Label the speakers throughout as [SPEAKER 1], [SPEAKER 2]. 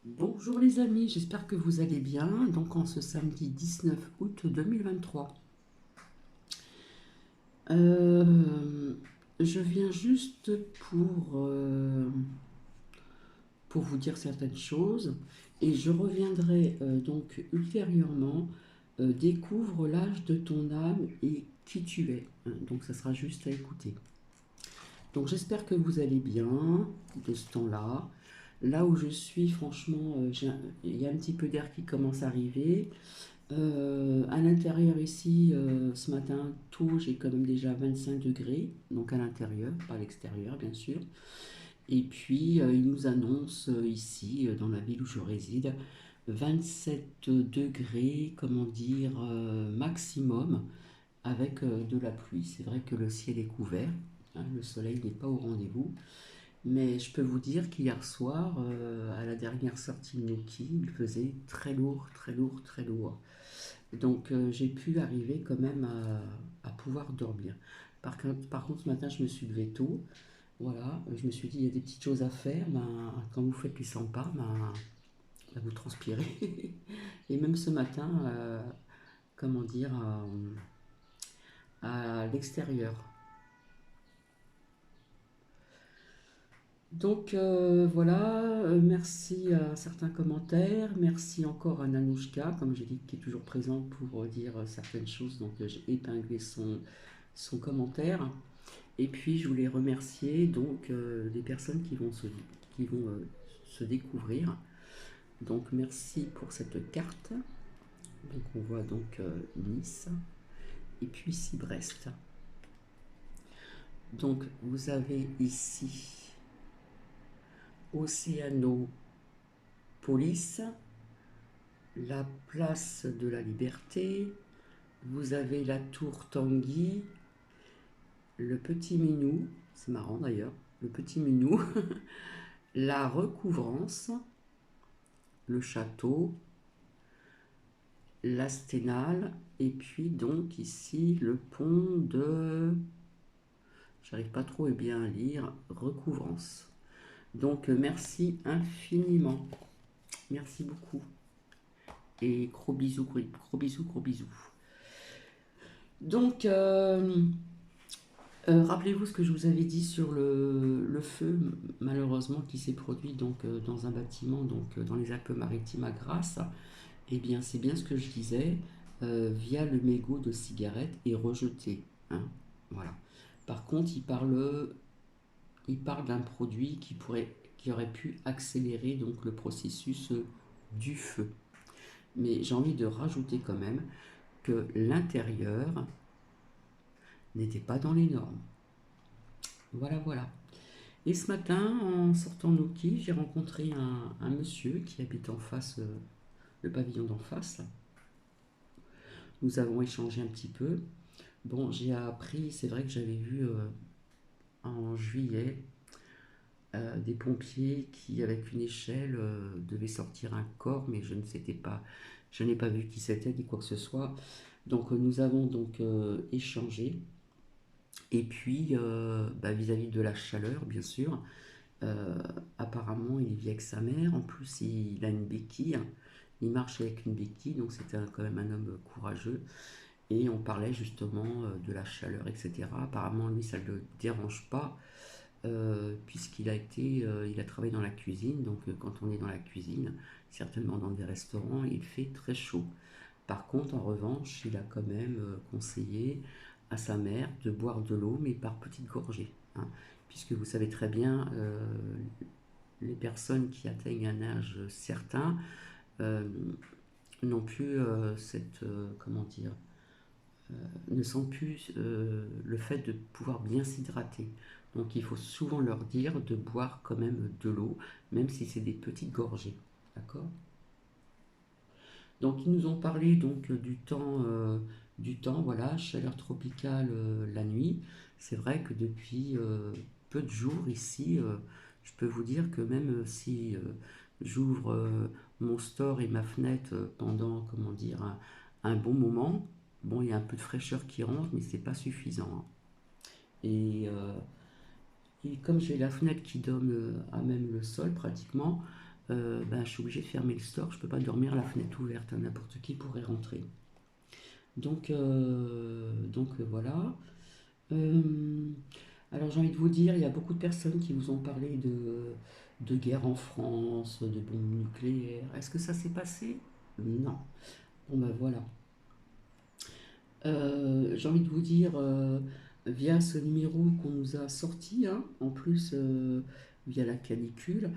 [SPEAKER 1] Bonjour les amis, j'espère que vous allez bien. Donc en ce samedi 19 août 2023. Euh, je viens juste pour vous dire certaines choses et je reviendrai donc ultérieurement. Découvre l'âge de ton âme et qui tu es. Donc ça sera juste à écouter. Donc j'espère que vous allez bien de ce temps-là. Là où je suis, franchement, il y a un petit peu d'air qui commence à arriver. À l'intérieur ici, ce matin, tôt, j'ai quand même déjà 25 degrés, donc à l'intérieur, pas à l'extérieur, bien sûr. Et puis, il nous annonce ici, dans la ville où je réside, 27 degrés, comment dire, maximum, avec de la pluie. C'est vrai que le ciel est couvert, hein, le soleil n'est pas au rendez-vous. Mais je peux vous dire qu'hier soir, à la dernière sortie de Nuki, il faisait très lourd, très lourd, très lourd. Donc j'ai pu arriver quand même à pouvoir dormir. Par contre, ce matin, je me suis levé tôt. Voilà, je me suis dit, il y a des petites choses à faire. Ben, quand vous faites les 100 pas, ben, vous transpirez. Et même ce matin, comment dire, à l'extérieur. Donc voilà, merci à certains commentaires, merci encore à Nanouchka, comme j'ai dit, qui est toujours présente pour dire certaines choses, donc j'ai épinglé son commentaire. Et puis je voulais remercier donc les personnes qui vont se découvrir. Donc merci pour cette carte. Donc on voit donc Nice et puis ici Brest. Donc vous avez ici Océanopolis, la place de la Liberté, vous avez la tour Tanguy, le petit Minou, c'est marrant d'ailleurs, le petit Minou, la recouvrance, le château, l'Asténal, et puis donc ici le pont de... J'arrive pas trop bien à lire, recouvrance. Donc merci infiniment, merci beaucoup. Et gros bisous, gros bisous, gros bisous. Donc, rappelez-vous ce que je vous avais dit sur le feu, malheureusement, qui s'est produit donc dans un bâtiment, donc dans les Alpes-Maritimes à Grasse. Eh bien, c'est bien ce que je disais, via le mégot de cigarette est rejeté, hein, voilà. Par contre, il parle d'un produit qui aurait pu accélérer donc le processus du feu. Mais j'ai envie de rajouter quand même que l'intérieur n'était pas dans les normes. Voilà, voilà. Et ce matin, en sortant de Noki, j'ai rencontré un monsieur qui habite en face, le pavillon d'en face. Nous avons échangé un petit peu. Bon, j'ai appris, c'est vrai que j'avais vu en juillet des pompiers qui, avec une échelle, devaient sortir un corps, mais je n'ai pas vu qui c'était ni quoi que ce soit. Donc nous avons donc échangé. Et puis, bah, vis-à-vis de la chaleur, bien sûr, euh, apparemment, il vit avec sa mère. En plus, il a une béquille. Il marche avec une béquille, donc c'était quand même un homme courageux. Et on parlait justement de la chaleur, etc. Apparemment, lui, ça ne le dérange pas, puisqu'il a travaillé dans la cuisine. Donc, quand on est dans la cuisine, certainement dans des restaurants, il fait très chaud. Par contre, en revanche, il a quand même conseillé à sa mère de boire de l'eau, mais par petites gorgées, hein, puisque vous savez très bien, les personnes qui atteignent un âge certain euh, n'ont plus comment dire, ne sentent plus le fait de pouvoir bien s'hydrater. Donc il faut souvent leur dire de boire quand même de l'eau, même si c'est des petites gorgées. D'accord? Donc ils nous ont parlé donc du temps, voilà, chaleur tropicale la nuit. C'est vrai que depuis peu de jours ici, je peux vous dire que même si j'ouvre mon store et ma fenêtre pendant, comment dire, un bon moment, bon, il y a un peu de fraîcheur qui rentre, mais c'est pas suffisant, hein. Et comme j'ai la fenêtre qui donne à même le sol pratiquement, ben, je suis obligée de fermer le store, je peux pas dormir à la fenêtre ouverte, hein, n'importe qui pourrait rentrer. Donc voilà. Euh, alors j'ai envie de vous dire, il y a beaucoup de personnes qui vous ont parlé de guerre en France, de bombes nucléaires. Est-ce que ça s'est passé? Non. Bon ben voilà. J'ai envie de vous dire, via ce numéro qu'on nous a sorti, hein, en plus via la canicule,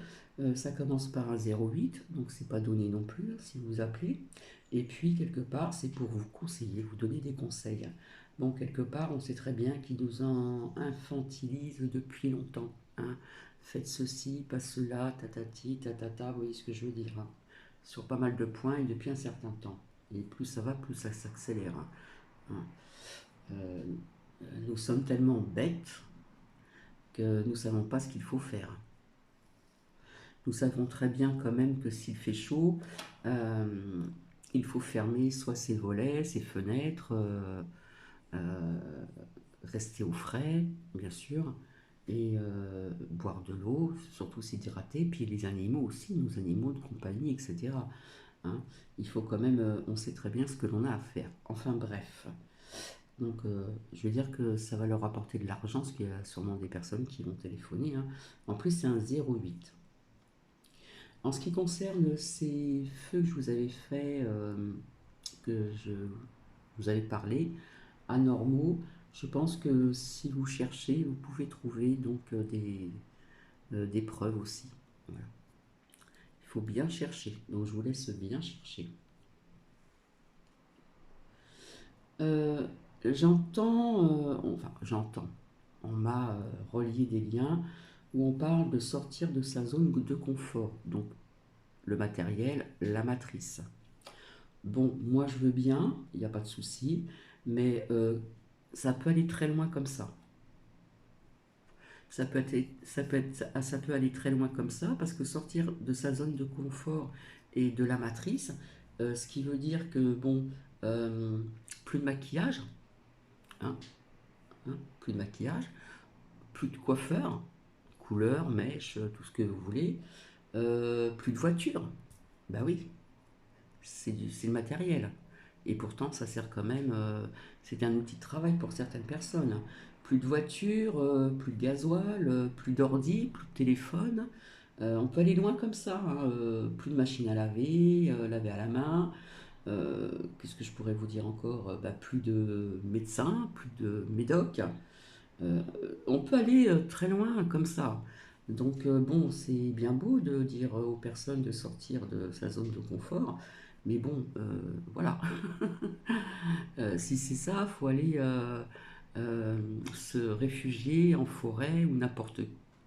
[SPEAKER 1] ça commence par un 08, donc c'est pas donné non plus hein, si vous appelez. Et puis quelque part, c'est pour vous conseiller, vous donner des conseils. Bon, quelque part, on sait très bien qu'ils nous en infantilisent depuis longtemps, hein. Faites ceci, pas cela, tatati, tatata, vous voyez ce que je veux dire, hein. Sur pas mal de points et depuis un certain temps. Et plus ça va, plus ça s'accélère, hein. Euh, nous sommes tellement bêtes que nous ne savons pas ce qu'il faut faire. Nous savons très bien quand même que s'il fait chaud, euh, il faut fermer soit ses volets, ses fenêtres, euh, rester au frais, bien sûr, et boire de l'eau, surtout s'hydrater, puis les animaux aussi, nos animaux de compagnie, etc. Hein. Il faut quand même, on sait très bien ce que l'on a à faire. Enfin bref. Donc, je veux dire que ça va leur apporter de l'argent, parce qu'il y a sûrement des personnes qui vont téléphoner, hein. En plus, c'est un 08. En ce qui concerne ces feux que je vous avais fait, que je vous avais parlé, anormaux, je pense que si vous cherchez, vous pouvez trouver donc des preuves aussi. Voilà. Il faut bien chercher. Donc, je vous laisse bien chercher. Euh, j'entends, on m'a relié des liens où on parle de sortir de sa zone de confort, donc le matériel, la matrice. Bon, moi je veux bien, il n'y a pas de souci, mais ça peut aller très loin comme ça. Ça peut aller très loin comme ça, parce que sortir de sa zone de confort et de la matrice, ce qui veut dire que, bon, euh, plus de maquillage, hein, hein, plus de maquillage, plus de coiffeur, couleur, mèche, tout ce que vous voulez, plus de voiture. Bah oui, c'est le matériel. Et pourtant, ça sert quand même, c'est un outil de travail pour certaines personnes. Plus de voiture, plus de gasoil, plus d'ordi, plus de téléphone. On peut aller loin comme ça, hein, plus de machine à laver, laver à la main. Qu'est-ce que je pourrais vous dire encore? Bah, plus de médecins, plus de médocs. Euh, on peut aller très loin comme ça. Donc bon, c'est bien beau de dire aux personnes de sortir de sa zone de confort, mais bon, voilà. Si c'est ça, il faut aller euh, se réfugier en forêt ou n'importe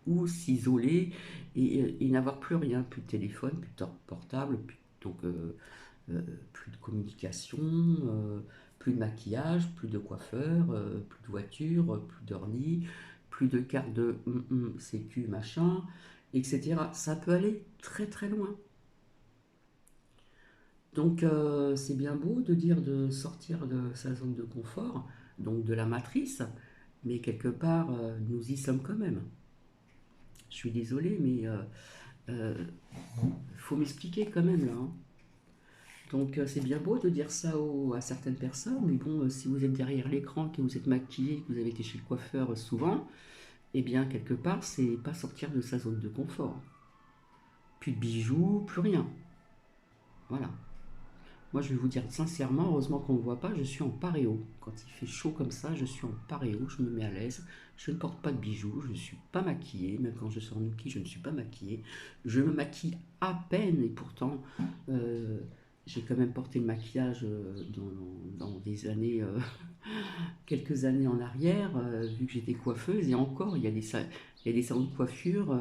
[SPEAKER 1] où, s'isoler et n'avoir plus rien, plus de téléphone, plus de portable, donc euh, plus de communication, plus de maquillage, plus de coiffeur, plus de voiture, plus d'ordi, plus de carte de sécu, machin, etc. Ça peut aller très très loin. Donc c'est bien beau de dire de sortir de sa zone de confort, donc de la matrice, mais quelque part nous y sommes quand même. Je suis désolé, mais euh, faut m'expliquer quand même là, hein. Donc c'est bien beau de dire ça à certaines personnes, mais bon, si vous êtes derrière l'écran, que vous êtes maquillé, que vous avez été chez le coiffeur souvent, eh bien quelque part c'est pas sortir de sa zone de confort. Plus de bijoux, plus rien. Voilà. Moi je vais vous dire sincèrement, heureusement qu'on ne me voit pas, je suis en paréo. Quand il fait chaud comme ça, je suis en paréo, je me mets à l'aise, je ne porte pas de bijoux, je ne suis pas maquillée, même quand je sors Nuki, je ne suis pas maquillée. Je me maquille à peine et pourtant euh, j'ai quand même porté le maquillage dans des années, quelques années en arrière, vu que j'étais coiffeuse, et encore, il y a des salons de coiffure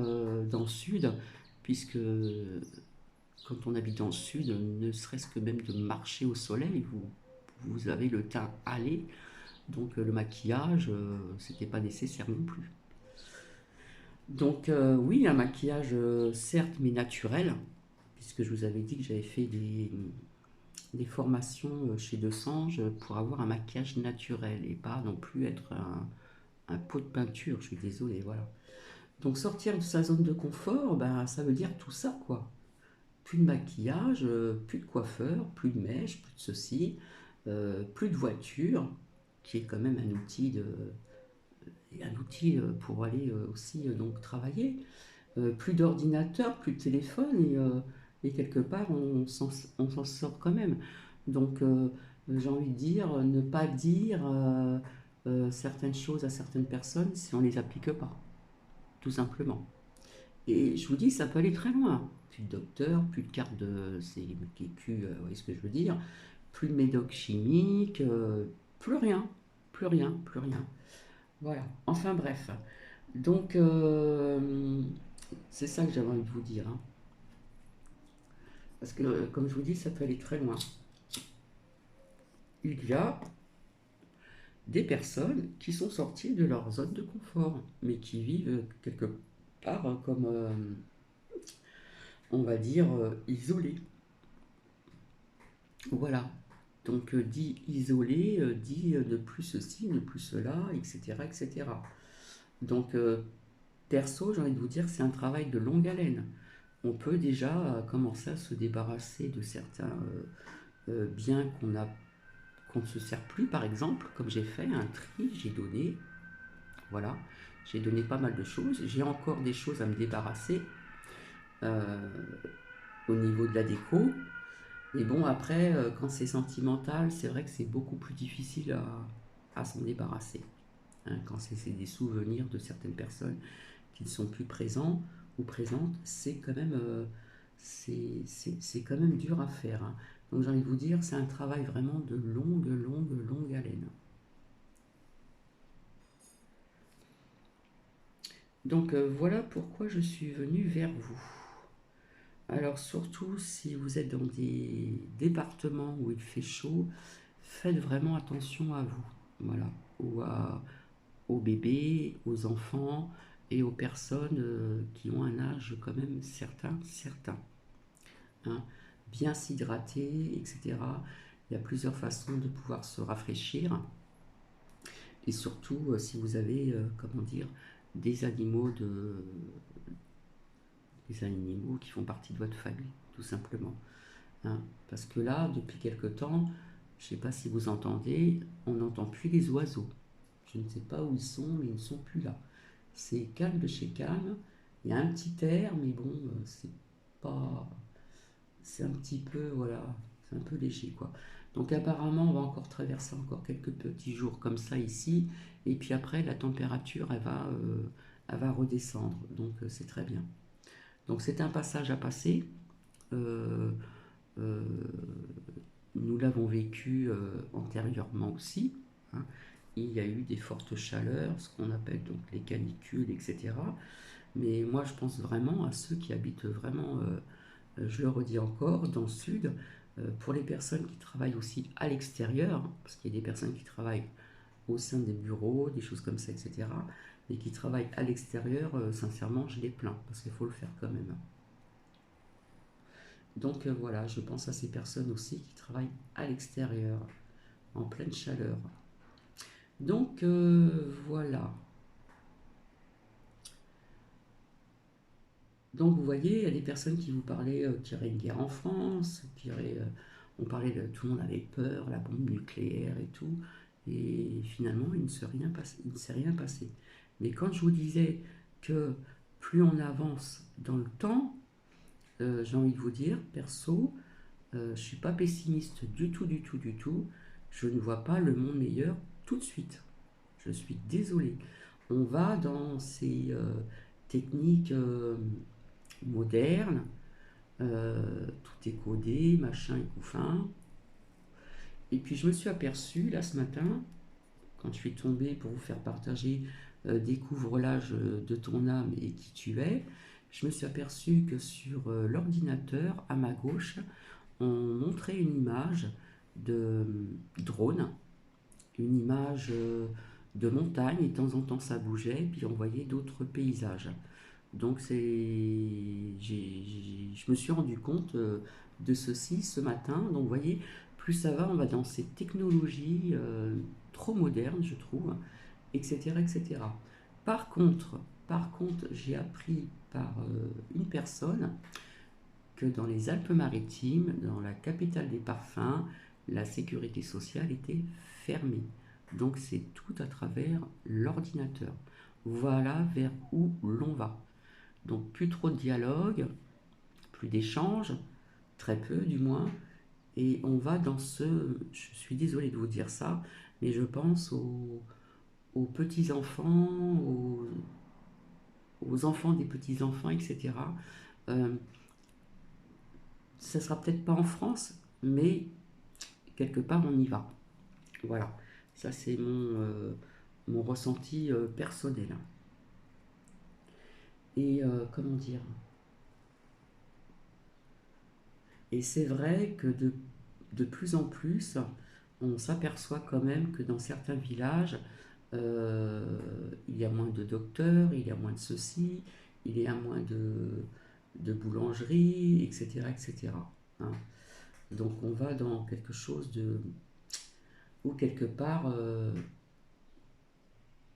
[SPEAKER 1] dans le sud, puisque quand on habite dans le sud, ne serait-ce que même de marcher au soleil, vous avez le teint hâlé, donc le maquillage, c'était pas nécessaire non plus. Donc oui, un maquillage certes, mais naturel, puisque je vous avais dit que j'avais fait des formations chez Desange pour avoir un maquillage naturel et pas non plus être un pot de peinture, je suis désolée, voilà. Donc sortir de sa zone de confort, ben, ça veut dire tout ça, quoi. plus de maquillage, plus de coiffeur, plus de mèche, plus de ceci, plus de voiture, qui est quand même un outil pour aller aussi donc travailler. Plus d'ordinateur, plus de téléphone, et quelque part on s'en sort quand même. Donc j'ai envie de dire, ne pas dire certaines choses à certaines personnes si on ne les applique pas, tout simplement. Et je vous dis, ça peut aller très loin. Plus de docteur, plus de carte de sécu, vous voyez ce que je veux dire, plus de médoc chimique, plus rien, plus rien, plus rien. Voilà. Enfin bref. Donc, c'est ça que j'avais envie de vous dire, hein. Parce que, comme je vous dis, ça peut aller très loin. Il y a des personnes qui sont sorties de leur zone de confort, mais qui vivent quelque part comme, on va dire, isolées. Voilà. Donc, dit isolé, dit ne plus ceci, ne plus cela, etc., etc. Donc, perso, j'ai envie de vous dire, c'est un travail de longue haleine. On peut déjà commencer à se débarrasser de certains biens qu'on ne se sert plus, par exemple, comme j'ai fait un tri, j'ai donné, voilà, j'ai donné pas mal de choses, j'ai encore des choses à me débarrasser euh, au niveau de la déco. Et bon, après, quand c'est sentimental, c'est vrai que c'est beaucoup plus difficile à s'en débarrasser, hein. Quand c'est des souvenirs de certaines personnes qui ne sont plus présents ou présentes, c'est quand même, c'est quand même dur à faire, hein. Donc j'ai envie de vous dire, c'est un travail vraiment de longue, longue, longue haleine. Donc voilà pourquoi je suis venue vers vous. Alors surtout si vous êtes dans des départements où il fait chaud, faites vraiment attention à vous. Voilà. Aux bébés, aux enfants et aux personnes qui ont un âge quand même certain, hein. Bien s'hydrater, etc. Il y a plusieurs façons de pouvoir se rafraîchir. Et surtout, si vous avez, comment dire, des animaux, des animaux qui font partie de votre famille, tout simplement, hein. Parce que là, depuis quelque temps, je ne sais pas si vous entendez, on n'entend plus les oiseaux. Je ne sais pas où ils sont, mais ils ne sont plus là. C'est calme de chez calme. Il y a un petit air, mais bon, c'est pas. C'est un petit peu, voilà, c'est un peu léger, quoi. Donc apparemment, on va encore traverser encore quelques petits jours comme ça ici. Et puis après, la température, elle va redescendre. Donc c'est très bien. Donc c'est un passage à passer. Euh, euh, Nous l'avons vécu antérieurement aussi, hein. Il y a eu des fortes chaleurs, ce qu'on appelle donc les canicules, etc. Mais moi, je pense vraiment à ceux qui habitent vraiment, je le redis encore, dans le sud. Pour les personnes qui travaillent aussi à l'extérieur, parce qu'il y a des personnes qui travaillent au sein des bureaux, des choses comme ça, etc. Mais qui travaillent à l'extérieur, sincèrement, je les plains, parce qu'il faut le faire quand même. Donc voilà, je pense à ces personnes aussi qui travaillent à l'extérieur, en pleine chaleur. Donc voilà. Donc vous voyez, il y a des personnes qui vous parlaient qu'il y aurait une guerre en France, on parlait de tout le monde avait peur, la bombe nucléaire et tout, et finalement il ne s'est rien passé, il ne s'est rien passé. Mais quand je vous disais que plus on avance dans le temps, j'ai envie de vous dire, perso, je ne suis pas pessimiste du tout, du tout, du tout. Je ne vois pas le monde meilleur tout de suite. Je suis désolé. On va dans ces techniques modernes, tout est codé, machin et couffin. Et puis je me suis aperçu là ce matin, quand je suis tombé pour vous faire partager Découvre l'âge de ton âme et qui tu es, je me suis aperçu que sur l'ordinateur à ma gauche, on montrait une image de drone, une image de montagne, et de temps en temps ça bougeait, puis on voyait d'autres paysages. Donc je me suis rendu compte de ceci ce matin. Donc vous voyez, plus ça va, on va dans ces technologies trop modernes, je trouve, etc., etc. Par contre, par contre, j'ai appris par une personne que dans les Alpes-Maritimes, dans la capitale des parfums, la sécurité sociale était fermée. Donc c'est tout à travers l'ordinateur. Voilà vers où l'on va. Donc plus trop de dialogue, plus d'échanges, très peu du moins, et on va dans ce... Je suis désolée de vous dire ça, mais je pense aux petits-enfants, aux enfants des petits-enfants, etc. Euh, ça sera peut-être pas en France, mais quelque part on y va. Voilà, ça c'est mon ressenti personnel. Et comment dire? Et c'est vrai que de plus en plus, on s'aperçoit quand même que dans certains villages, il y a moins de docteurs, il y a moins de ceci, il y a moins de boulangeries, etc., etc. Hein. Donc on va dans quelque chose de où quelque part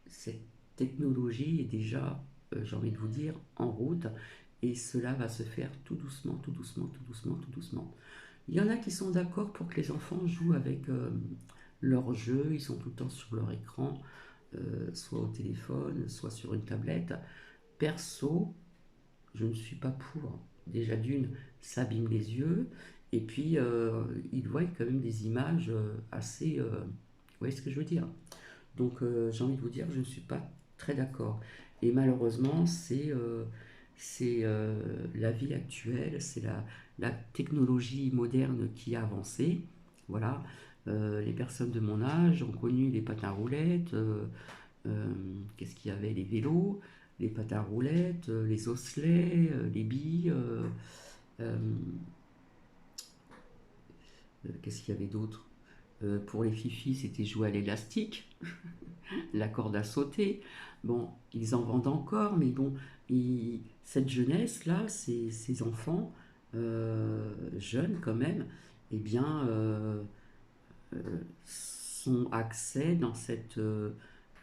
[SPEAKER 1] cette technologie est déjà, j'ai envie de vous dire, en route, et cela va se faire tout doucement, tout doucement, tout doucement, tout doucement. Il y en a qui sont d'accord pour que les enfants jouent avec leurs jeux, ils sont tout le temps sur leur écran, soit au téléphone, soit sur une tablette. Perso, je ne suis pas pour. Déjà d'une, ça abîme les yeux, et puis ils voient quand même des images assez... vous voyez ce que je veux dire? Donc j'ai envie de vous dire, je ne suis pas très d'accord. Et malheureusement, c'est la vie actuelle, c'est la technologie moderne qui a avancé. Voilà. Les personnes de mon âge ont connu les patins à roulettes, qu'est-ce qu'il y avait? Les vélos, les patins à roulettes, les osselets, les billes. Euh, Qu'est-ce qu'il y avait d'autre? Pour les fifis, c'était jouer à l'élastique, la corde à sauter. Bon, ils en vendent encore, mais bon, cette jeunesse-là, ces enfants, jeunes quand même, eh bien, sont axés dans cette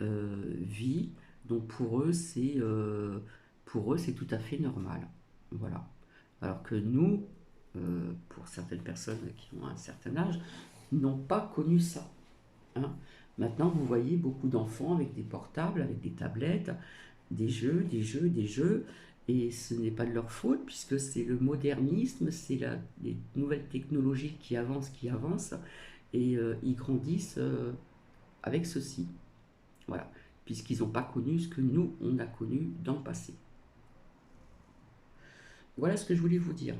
[SPEAKER 1] vie. Donc pour eux, c'est tout à fait normal. Voilà. Alors que nous, pour certaines personnes qui ont un certain âge, n'ont pas connu ça. Hein. Maintenant, vous voyez beaucoup d'enfants avec des portables, avec des tablettes, des jeux, des jeux, des jeux, et ce n'est pas de leur faute, puisque c'est le modernisme, c'est les nouvelles technologies qui avancent, et ils grandissent avec ceci. Voilà, puisqu'ils n'ont pas connu ce que nous, on a connu dans le passé. Voilà ce que je voulais vous dire.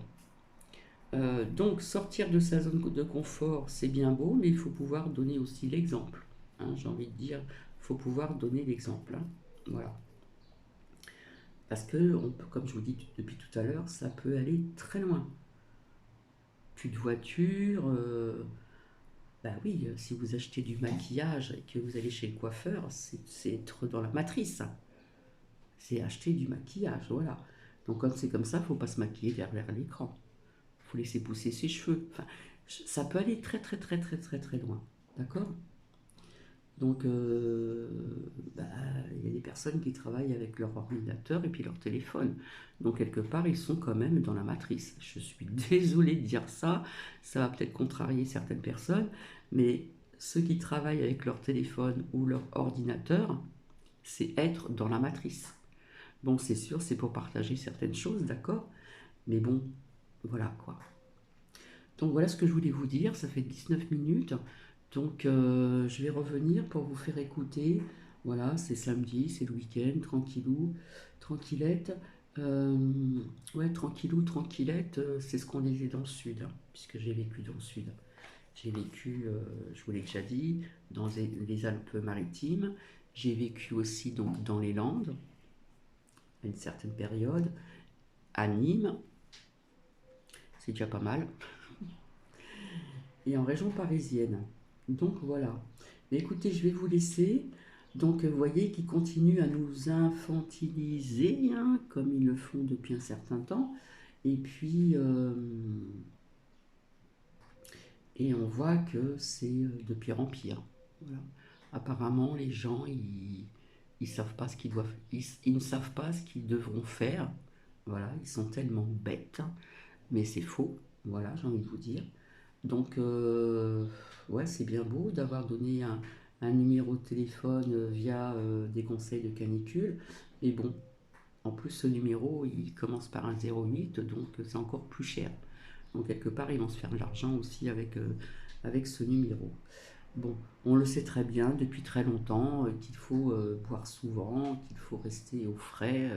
[SPEAKER 1] Donc, sortir de sa zone de confort, c'est bien beau, mais il faut pouvoir donner aussi l'exemple. Hein, j'ai envie de dire, il faut pouvoir donner l'exemple. Hein. Voilà. Parce que, comme je vous dis depuis tout à l'heure, ça peut aller très loin. Plus de voiture, bah oui, si vous achetez du maquillage et que vous allez chez le coiffeur, c'est être dans la matrice. C'est acheter du maquillage, voilà. Donc quand c'est comme ça, il ne faut pas se maquiller derrière l'écran. Il faut laisser pousser ses cheveux. Enfin, ça peut aller très très très très très très loin. D'accord? Donc, bah, il y a des personnes qui travaillent avec leur ordinateur et puis leur téléphone. Donc, quelque part, ils sont quand même dans la matrice. Je suis désolée de dire ça, ça va peut-être contrarier certaines personnes, mais ceux qui travaillent avec leur téléphone ou leur ordinateur, c'est être dans la matrice. Bon, c'est sûr, c'est pour partager certaines choses, d'accord? Mais bon, voilà quoi. Donc voilà ce que je voulais vous dire, ça fait 19 minutes. Donc je vais revenir pour vous faire écouter. Voilà, c'est samedi, c'est le week-end, tranquillou, tranquillette. Euh, ouais, tranquillou, tranquillette, c'est ce qu'on disait dans le sud, hein, puisque j'ai vécu dans le sud. J'ai vécu, je vous l'ai déjà dit, dans les Alpes-Maritimes. J'ai vécu aussi donc dans les Landes, à une certaine période, à Nîmes, c'est déjà pas mal, et en région parisienne. Donc voilà. Mais écoutez, je vais vous laisser. Donc vous voyez qu'ils continuent à nous infantiliser, hein, comme ils le font depuis un certain temps. Et puis, et on voit que c'est de pire en pire. Voilà. Apparemment, les gens, ils savent pas ce qu'ils doivent, ils ne savent pas ce qu'ils devront faire. Voilà, ils sont tellement bêtes. mais c'est faux, voilà, j'ai envie de vous dire. Donc, ouais, c'est bien beau d'avoir donné un numéro de téléphone via des conseils de canicule, mais bon, en plus ce numéro, il commence par un 08, donc c'est encore plus cher. Donc quelque part, ils vont se faire de l'argent aussi avec ce numéro. Bon, on le sait très bien depuis très longtemps qu'il faut boire souvent, qu'il faut rester au frais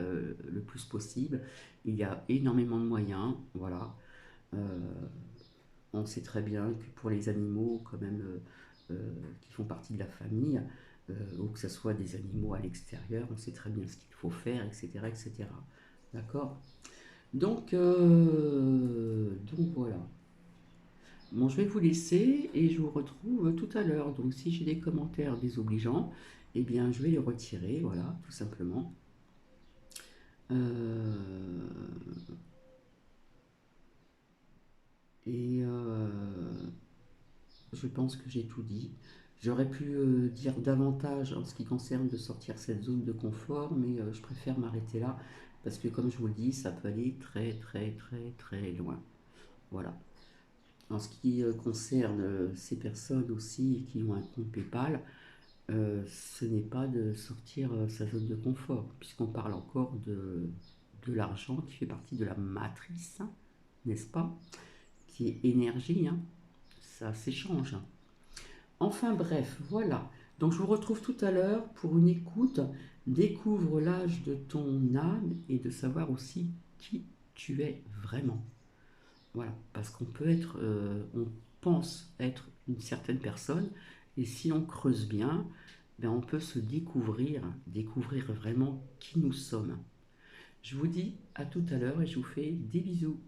[SPEAKER 1] le plus possible. Il y a énormément de moyens, voilà. Euh, on sait très bien que pour les animaux, quand même, qui font partie de la famille, ou que ce soit des animaux à l'extérieur, on sait très bien ce qu'il faut faire, etc., etc. D'accord. Donc voilà. Bon, je vais vous laisser et je vous retrouve tout à l'heure. Donc si j'ai des commentaires désobligeants, eh bien je vais les retirer, voilà, tout simplement. Euh, et je pense que j'ai tout dit. J'aurais pu dire davantage en ce qui concerne de sortir cette zone de confort, mais je préfère m'arrêter là parce que comme je vous le dis, ça peut aller très très très très loin. Voilà. En ce qui concerne ces personnes aussi qui ont un compte PayPal, ce n'est pas de sortir sa zone de confort, puisqu'on parle encore de l'argent qui fait partie de la matrice, hein, n'est-ce pas? Qui est énergie, hein, ça s'échange. Enfin bref, voilà. Donc je vous retrouve tout à l'heure pour une écoute. Découvre l'âge de ton âme et de savoir aussi qui tu es vraiment. Voilà, parce qu'on peut être, on pense être une certaine personne, et si on creuse bien, ben on peut se découvrir, découvrir vraiment qui nous sommes. Je vous dis à tout à l'heure et je vous fais des bisous.